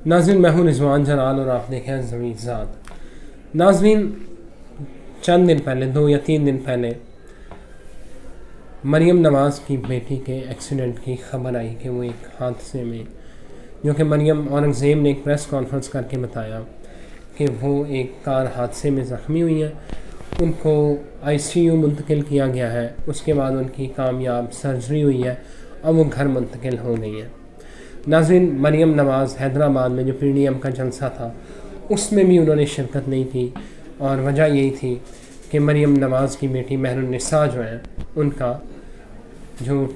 ناظرین میں ہوں رضوان جلال اور آپ دیکھیں زمین ذات۔ ناظرین چند دن پہلے 2 یا 3 دن پہلے مریم نواز کی بیٹی کے ایکسیڈنٹ کی خبر آئی کہ وہ ایک حادثے میں، جو کہ مریم اورنگزیب نے ایک پریس کانفرنس کر کے بتایا کہ وہ ایک کار حادثے میں زخمی ہوئی ہیں، ان کو ICU منتقل کیا گیا ہے، اس کے بعد ان کی کامیاب سرجری ہوئی ہے، اب وہ گھر منتقل ہو گئی ہیں۔ ناظرین مریم نواز حیدرآباد میں جو PDM کا جلسہ تھا اس میں بھی انہوں نے شرکت نہیں کی، اور وجہ یہی تھی کہ مریم نواز کی بیٹی مہر النساء جو ہیں ان کا جو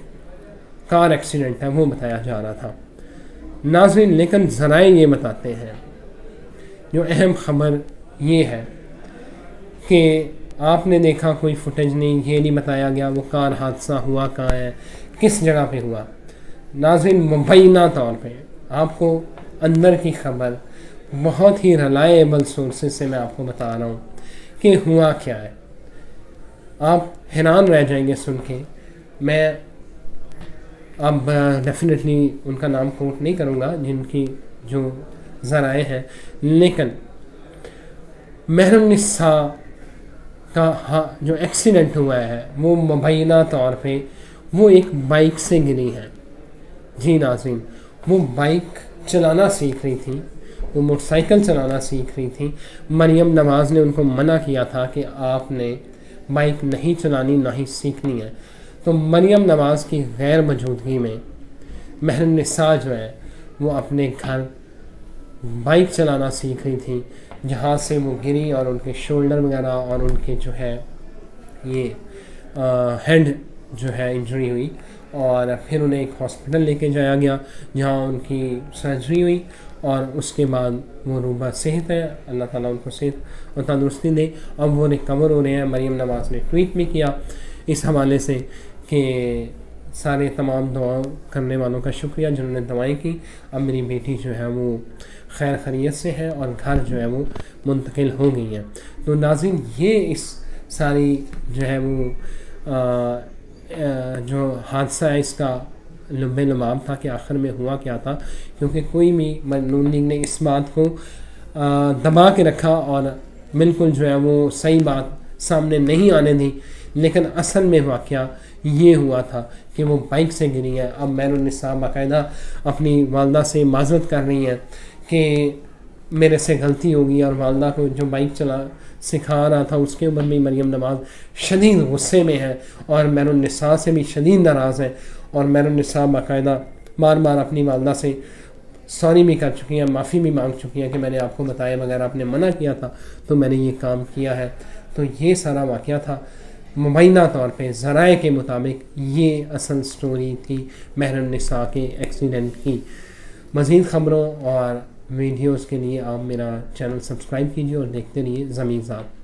کار ایکسیڈنٹ ہے وہ بتایا جا رہا تھا۔ ناظرین لیکن ذرائع یہ بتاتے ہیں، جو اہم خبر یہ ہے کہ آپ نے دیکھا کوئی فوٹیج نہیں، یہ نہیں بتایا گیا وہ کار حادثہ ہوا کہاں ہے، کس جگہ پہ ہوا۔ ناظرین مبینہ طور پہ آپ کو اندر کی خبر بہت ہی ریلائیبل سورسز سے میں آپ کو بتا رہا ہوں کہ ہوا کیا ہے، آپ حیران رہ جائیں گے سن کے۔ میں اب ڈیفینیٹلی ان کا نام کوٹ نہیں کروں گا جن کی جو ذرائع ہیں، لیکن مہر النساء کا جو ایکسیڈنٹ ہوا ہے وہ مبینہ طور پہ وہ ایک بائک سے گری ہے۔ جی ناظرین، وہ بائک چلانا سیکھ رہی تھی، وہ موٹر سائیکل چلانا سیکھ رہی تھی۔ مریم نواز نے ان کو منع کیا تھا کہ آپ نے بائک نہیں چلانی، نہ ہی سیکھنی ہے۔ تو مریم نواز کی غیر موجودگی میں مہر النساء جو ہے وہ اپنے گھر بائک چلانا سیکھ رہی تھی، جہاں سے وہ گری اور ان کے شولڈر وغیرہ اور ان کے جو ہے یہ ہیڈ جو ہے انجری ہوئی، اور پھر انہیں ایک ہاسپٹل لے کے جایا گیا جہاں ان کی سرجری ہوئی، اور اس کے بعد وہ روبہ صحت ہے، اللہ تعالیٰ ان کو صحت اور تندرستی دے۔ اب وہ ریکور ہو رہے ہیں۔ مریم نواز نے ٹویٹ بھی کیا اس حوالے سے کہ سارے تمام دعا کرنے والوں کا شکریہ جنہوں نے دعائیں کی، اب میری بیٹی جو ہے وہ خیر خیریت سے ہے اور گھر جو ہے وہ منتقل ہو گئی ہیں۔ تو ناظرین یہ اس ساری جو ہے وہ جو حادثہ ہے اس کا لب لباب تھا کہ آخر میں ہوا کیا تھا، کیونکہ کوئی بھی نون لیگ نے اس بات کو دبا کے رکھا اور بالکل جو ہے وہ صحیح بات سامنے نہیں آنے دی، لیکن اصل میں واقعہ یہ ہوا تھا کہ وہ بائک سے گری ہے۔ اب مہر النساء باقاعدہ اپنی والدہ سے معذرت کر رہی ہیں کہ میرے سے غلطی ہوگی، اور والدہ کو جو بائک سکھا رہا تھا اس کے اوپر بھی مریم نواز شدید غصے میں ہے اور مہر النساء سے بھی شدید ناراض ہے، اور مہر النساء باقاعدہ بار بار اپنی والدہ سے سوری بھی کر چکی ہیں، معافی بھی مانگ چکی ہیں کہ میں نے آپ کو بتایا بغیر آپ نے منع کیا تھا تو میں نے یہ کام کیا ہے۔ تو یہ سارا واقعہ تھا، مبینہ طور پہ ذرائع کے مطابق یہ اصل سٹوری تھی مہر النساء کے ایکسیڈنٹ کی۔ مزید خبروں اور ویڈیوز کے لیے آپ میرا چینل سبسکرائب کیجیے اور دیکھتے رہیے زمین ذات۔